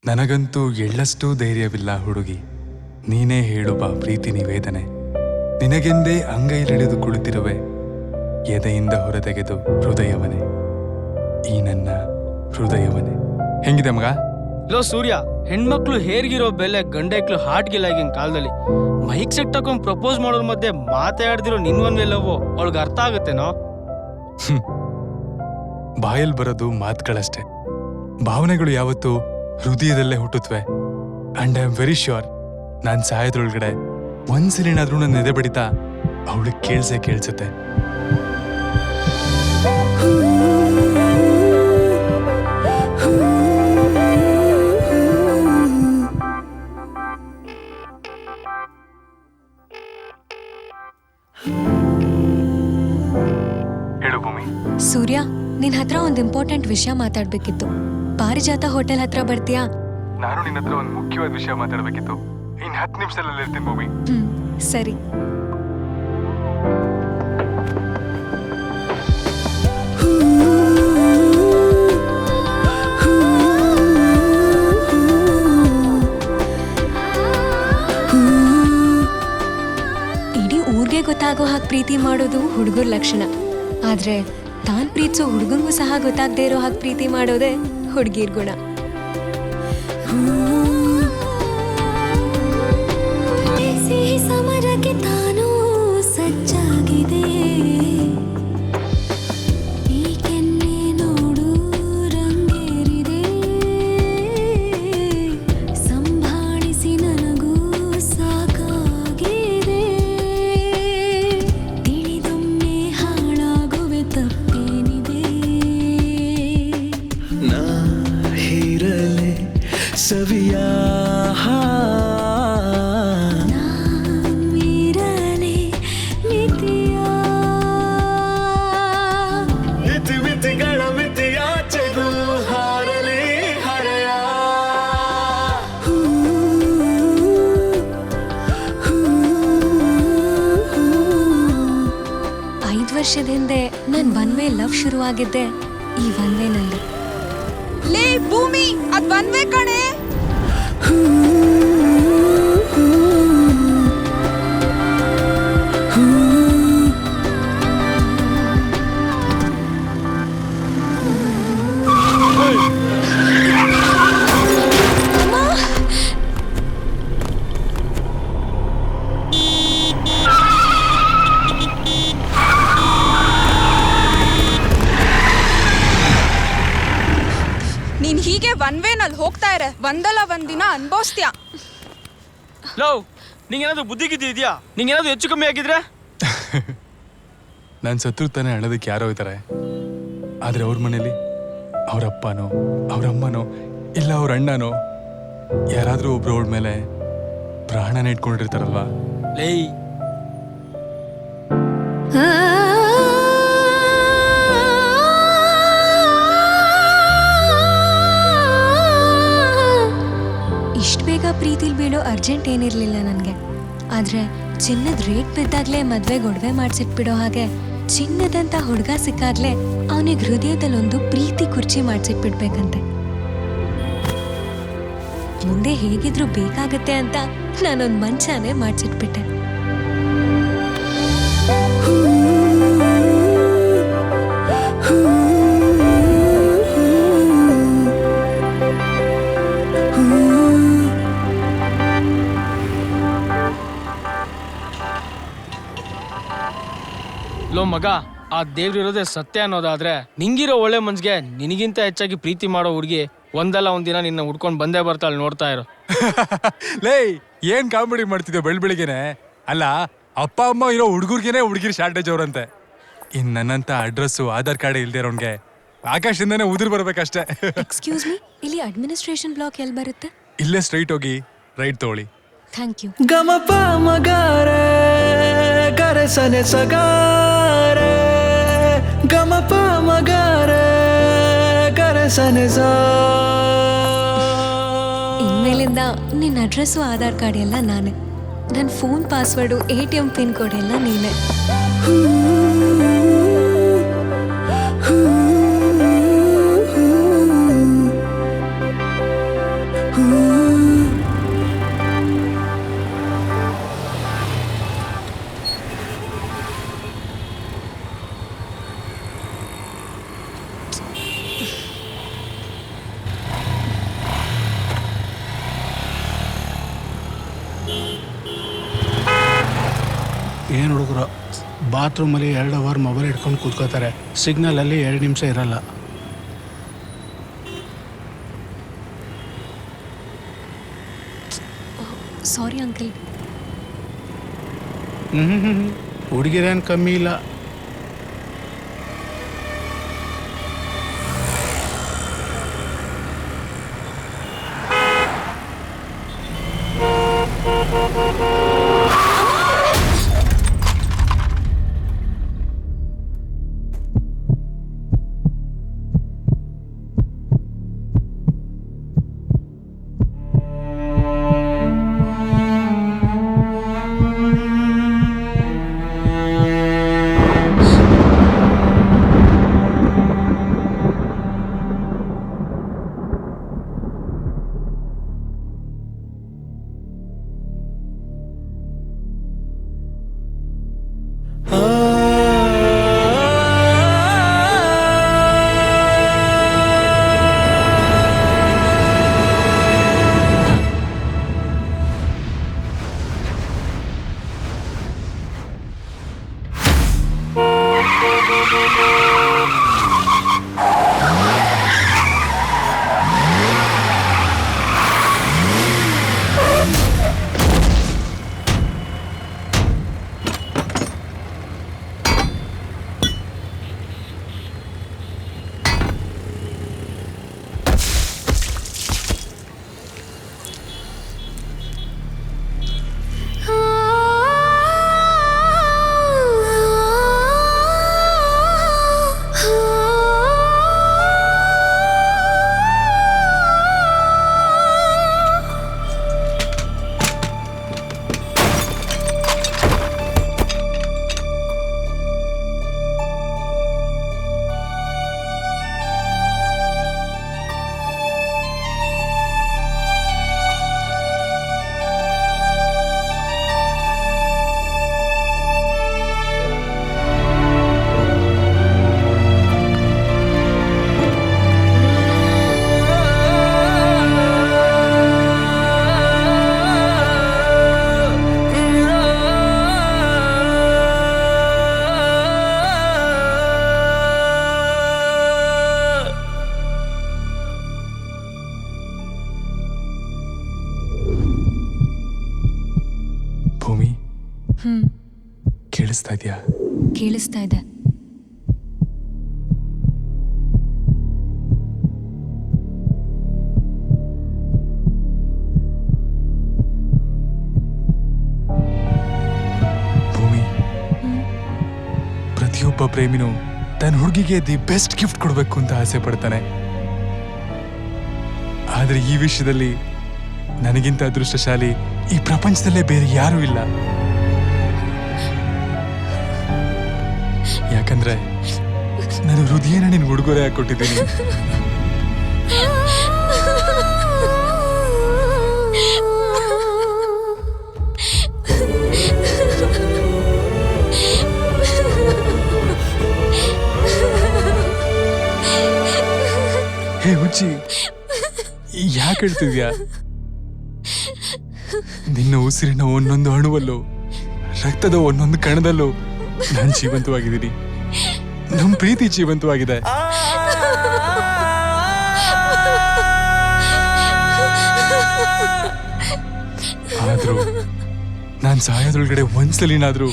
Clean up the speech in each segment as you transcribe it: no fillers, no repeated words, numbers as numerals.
ನನಗಂತೂ ಎಳ್ಳಷ್ಟೂ ಧೈರ್ಯವಿಲ್ಲ ಹುಡುಗಿ, ನೀನೇ ಹೇಳು ಬಾ ಪ್ರೀತಿ ನಿವೇದನೆ. ನಿನಗೆಂದೇ ಅಂಗೈಲಿಳಿದು ಕುಳಿತಿರುವೆ, ಎದೆಯಿಂದ ಹೊರತೆಗೆದು ಹೃದಯವನೇ, ಈ ನನ್ನ ಹೃದಯವನೇ. ಹೆಂಗಿದೆ ಮಗ? ಲೋ ಸೂರ್ಯ, ಹೆಣ್ಮಕ್ಳು ಹೇರ್ಗಿರೋ ಬೆಲೆ ಗಂಡೈಕ್ಳು ಹಾರ್ಟ್ಗಿಲ್ಲ ಈಗಿನ ಕಾಲದಲ್ಲಿ. ಮೈಕ್ ಸೆಟ್ ತಗೊಂಡ್ ಪ್ರಪೋಸ್ ಮಾಡೋರ್ ಮಧ್ಯೆ ಮಾತಾಡ್ದಿರೋ ನಿನ್ವನ್ವೇ ಲವ್ ಅವಳಿಗೆ ಅರ್ಥ ಆಗುತ್ತೇನೋ? ಬಾಯಲ್ಲಿ ಬರೋದು ಮಾತುಗಳಷ್ಟೇ, ಭಾವನೆಗಳು ಯಾವತ್ತೂ ಹೃದಯದಲ್ಲೇ ಹುಟ್ಟುತ್ತವೆ. And I am very sure ನಾನು ಸಾಯೋದ್ರೊಳಗಡೆ ಒಂದ್ಸಲಿನಾದ್ರೂ ನನ್ನ ಎದೆ ಬಡಿತಾ ಅವಳಿಗೆ ಕೇಳಿಸುತ್ತೆ. ಹೇಳು ಭೂಮಿ. ಸೂರ್ಯ, ನಿನ್ ಹತ್ರ ಒಂದು ಇಂಪಾರ್ಟೆಂಟ್ ವಿಷಯ ಮಾತಾಡ್ಬೇಕಿತ್ತು. ಪಾರಿಜಾತ ಹೋಟೆಲ್ ಹತ್ರ ಬರ್ತೀಯಾ? ನಾನು ನಿನ್ನ ಹತ್ರ ಒಂದು ಮುಖ್ಯವಾದ ವಿಷಯ ಮಾತಾಡ್ಬೇಕಿತ್ತು. ಇನ್ನು 10 ನಿಮಿಷದಲ್ಲಿ ಇರ್ತೀನಿ ಭೂಮಿ. ಸರಿ. ಇಡೀ ಊರ್ಗೆ ಗೊತ್ತಾಗೋ ಹಾಗೆ ಪ್ರೀತಿ ಮಾಡೋದು ಹುಡುಗರ ಲಕ್ಷಣ. ಆದ್ರೆ ತಾನ್ ಪ್ರೀತಿಸೋ ಹುಡುಗಂಗೂ ಸಹ ಗೊತ್ತಾಗದೇ ಇರೋ ಹಾಗೆ ಪ್ರೀತಿ ಮಾಡೋದೇ ಹುಡುಗಿರ್ ಗುಣ. ಸಮರಕ್ಕೆ ತಾನು ಸಜ್ಜಾಗಿದೆ, ಈ ಕೆನ್ನೆ ನೋಡು ರಂಗೇರಿದೆ, ಸಂಭಾಳಿಸಿ ನನಗೂ ಸಾಕಾಗಿದೆ, ತಿಳಿದೊಮ್ಮೆ ಹಾಳಾಗುವೆ ತಪ್ಪೇನಿದೆ, ನಾ ಹೀರಲೆ ಸವಿಯಾ ವರ್ಷದ ಹಿಂದೆ ನನ್ ಒನ್ ವೇ ಲವ್ ಶುರುವಾಗಿದ್ದೆ ಈ ಒನ್ ವೇ ನಲ್ಲಿ. ಲೇ ಭೂಮಿ, ಅದ್ ಒನ್ ವೇ ಕಣೆ. ನೀನ್ ಹೀಗೆ ಒನ್ ವೇ ನಲ್ಲಿ ಹೋಗ್ತಾ ಇರೆ, ಒಂದಲ್ಲ ಒಂದಿನ ಅನ್ಭವಿಸ್ತೀಯ. ಲವ್, ನಿಂಗೇನಾದ್ರು ಬುದ್ಧಿ ಗಿದ್ದಿ ಇದೆಯಾ? ನಿಂಗೇನಾದ್ರು ಹೆಚ್ಚು ಕಮ್ಮಿ ಆಗಿದ್ರೆ? ನಾನು ಸತ್ರು ತಾನೇ ಅಳೋದಕ್ಕೆ ಯಾರೋ ಇದ್ದಾರೆ, ಆದ್ರೆ ಅವ್ರ ಮನೇಲಿ ಅವ್ರ ಅಪ್ಪನೋ ಅವ್ರ ಅಮ್ಮನೋ ಇಲ್ಲ ಅವ್ರ ಅಣ್ಣನೋ ಯಾರಾದ್ರೂ ಒಬ್ರು ಅವಳ ಮೇಲೆ ಪ್ರಾಣನ ಇಟ್ಕೊಂಡಿರ್ತಾರಲ್ವಾ. ಲೇ, ಇಷ್ಟು ಬೇಗ ಪ್ರೀತಿಲ್ ಬೀಳೋ ಅರ್ಜೆಂಟ್ ಏನಿರ್ಲಿಲ್ಲ ನನಗೆ. ಆದ್ರೆ ಚಿನ್ನದ ರೇಟ್ ಬಿದ್ದಾಗ್ಲೇ ಮದ್ವೆಗೆ ಒಡವೆ ಮಾಡ್ಸಿಟ್ಬಿಡೋ ಹಾಗೆ ಚಿನ್ನದಂತ ಹುಡುಗ ಸಿಕ್ಕಾಗ್ಲೇ ಅವನಿಗೆ ಹೃದಯದಲ್ಲೊಂದು ಪ್ರೀತಿ ಕುರ್ಚಿ ಮಾಡ್ಸಿಟ್ಬಿಡ್ಬೇಕಂತೆ. ಮುಂದೆ ಹೇಗಿದ್ರು ಬೇಕಾಗತ್ತೆ ಅಂತ ನಾನೊಂದು ಮಂಚಾನೆ ಮಾಡ್ಸಿಟ್ಬಿಟ್ಟೆ. ಲೋ ಮಗ, ಆ ದೇವ್ರಿರೋದೇ ಸತ್ಯ ಅನ್ನೋದಾದ್ರೆ ನಿಂಗಿರೋ ಒಳ್ಳೆ ಮನ್ಸ್ಗೆ ನಿನಗಿಂತ ಹೆಚ್ಚಾಗಿ ಪ್ರೀತಿ ಮಾಡೋ ಹುಡುಗಿ ಒಂದಲ್ಲ ಒಂದಿನ ನಿನ್ನ ಹುಡ್ಕೊಂಡ್ ಬಂದೇ ಬರ್ತಾಳೆ, ನೋಡ್ತಾ ಇರೋ. ಲೇ, ಏನ್ ಕಾಮಿಡಿ ಮಾಡ್ತಿದ್ಯೋ ಬೆಳಿಗ್ಗೆನೆ? ಅಲ್ಲ, ಅಪ್ಪ ಅಮ್ಮ ಇರೋ ಹುಡುಗರ್ಗೇನೆ ಹುಡುಗಿರ್ ಶಾರ್ಟೇಜ್ ಅವ್ರಂತೆ. ಇನ್ ನನ್ನಂತ ಅಡ್ರೆಸ್ಸು ಆಧಾರ್ ಕಾರ್ಡ್ ಇಲ್ದೇ ಇರೋನ್ಗೆ ಆಕಾಶದಿಂದಾನೆ ಉದುರ್ ಬರ್ಬೇಕಷ್ಟೇ. ಎಕ್ಸ್ಕ್ಯೂಸ್ ಮೀ, ಇಲ್ಲಿ ಅಡ್ಮಿನಿಸ್ಟ್ರೇಷನ್ ಬ್ಲಾಕ್ ಎಲ್ಲಿ ಬರುತ್ತೆ? ಇಲ್ಲೇ ಸ್ಟ್ರೈಟ್ ಹೋಗಿ ರೈಟ್ ತಗೊಳ್ಳಿ. Thank you. ಗಮಪ ಮಗಾರೆ ಗರೆ ಸನೆ ಸಗಾರೆ, ಗಮಪ ಮಗಾರೆ ಗರೆ ಸನೆ ಸಾ. ಇನ್ಮೇಲಿಂದ ನಿನ್ನ ಅಡ್ರೆಸ್ಸು ಆಧಾರ್ ಕಾರ್ಡ್ ಎಲ್ಲ ನಾನೇ, ನನ್ನ phone password ATM pin code ಎಲ್ಲ ನೀನೇ. ಏನು ಹುಡುಗರು ಬಾತ್ರೂಮಲ್ಲಿ 2 ಅವರ್ ಮೊಬೈಲ್ ಇಟ್ಕೊಂಡು ಕೂತ್ಕೋತಾರೆ, ಸಿಗ್ನಲಲ್ಲಿ 2 ನಿಮಿಷ ಇರಲ್ಲ. Sorry uncle. ಹುಡುಗಿರೇನು ಕಮ್ಮಿ ಇಲ್ಲ. ಭೂಮಿ, ಕೇಳಿಸ್ತಾ ಇದೆಯಾ? ಕೇಳಿಸ್ತಾ ಇದೆ. ಭೂಮಿ, ಪ್ರತಿಯೊಬ್ಬ ಪ್ರೇಮಿನೂ ತನ್ನ ಹುಡುಗಿಗೆ ದಿ ಬೆಸ್ಟ್ ಗಿಫ್ಟ್ ಕೊಡಬೇಕು ಅಂತ ಆಸೆ ಪಡ್ತಾನೆ. ಆದ್ರೆ ಈ ವಿಷಯದಲ್ಲಿ ನನಗಿಂತ ಅದೃಷ್ಟಶಾಲಿ ಈ ಪ್ರಪಂಚದಲ್ಲೇ ಬೇರೆ ಯಾರೂ ಇಲ್ಲ. ಯಾಕಂದ್ರೆ ನಾನು ಹೃದಯನ ನಿನ್ ಉಡುಗೊರೆ ಹಾಕೊಟ್ಟಿದ್ದೀನಿ. ಹೇ ಹುಚ್ಚಿ, ಯಾಕೆ ಹೇಳ್ತಿದ್ಯಾ? ನಿನ್ನ ಉಸಿರಿನ ಒಂದೊಂದು ಅಣುವಲ್ಲೂ, ರಕ್ತದ ಒಂದೊಂದು ಕಣದಲ್ಲೂ ನಾನು ಜೀವಂತವಾಗಿದ್ದೀನಿ. ನಮ್ಮ ಪ್ರೀತಿ ಜೀವಂತವಾಗಿದೆ. ಆದ್ರೂ ನಾನು ಸಾಯೋದ್ರೊಳಗಡೆ ಒಂದ್ಸಲಿನಾದ್ರೂ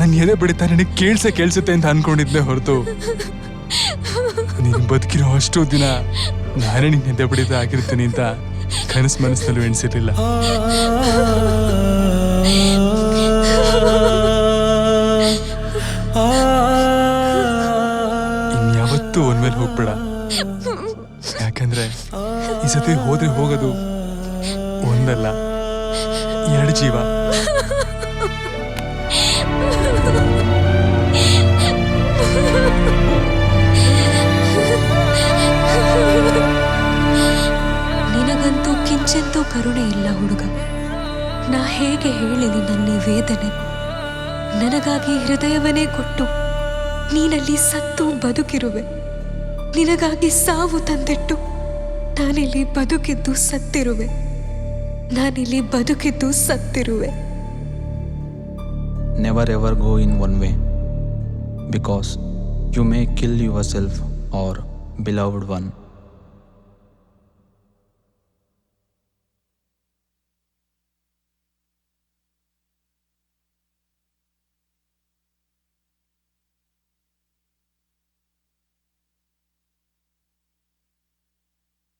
ನನ್ನ ಎದೆ ಬಡಿತ ನನಗೆ ಕೇಳಿಸುತ್ತೆ ಅಂತ ಅನ್ಕೊಂಡಿದ್ದೆ ಹೊರತು ನೀನು ಬದುಕಿರೋ ಅಷ್ಟು ದಿನ ನಾನೇ ನಿನ್ನ ಎದೆ ಬಡಿತ ಆಗಿರ್ತೀನಿ ಅಂತ ಕನಸು ಮನಸ್ಸಲ್ಲೂ ಎಣಿಸಿರ್ಲಿಲ್ಲ. ಇನ್ಯಾವತ್ತೂ ಒಂದ್ಮೇಲೆ ಹೋಗ್ಬೇಡ. ಯಾಕಂದ್ರೆ ಈ ಸತಿ ಹೋದ್ರೆ ಹೋಗೋದು ಒಂದಲ್ಲ, 2 ಜೀವ. ನಿನಗಂತೂ ಕಿಂಚಂತೂ ಕರುಣೆ ಇಲ್ಲ ಹುಡುಗ. ನಾ ಹೇಗೆ ಹೇಳಲಿ ನನ್ನ ವೇದನೆ? ನನಗಾಗಿ ಹೃದಯವನ್ನೇ ಕೊಟ್ಟು ನೀನಲ್ಲಿ ಸತ್ತು ಬದುಕಿರುವೆ. ನಿನಗಾಗಿ ಸಾವು ತಂದಿಟ್ಟು ನಾನಿಲ್ಲಿ ಬದುಕಿದ್ದು ಸತ್ತಿರುವೆ. never ever go in one way, because you may kill yourself or beloved one.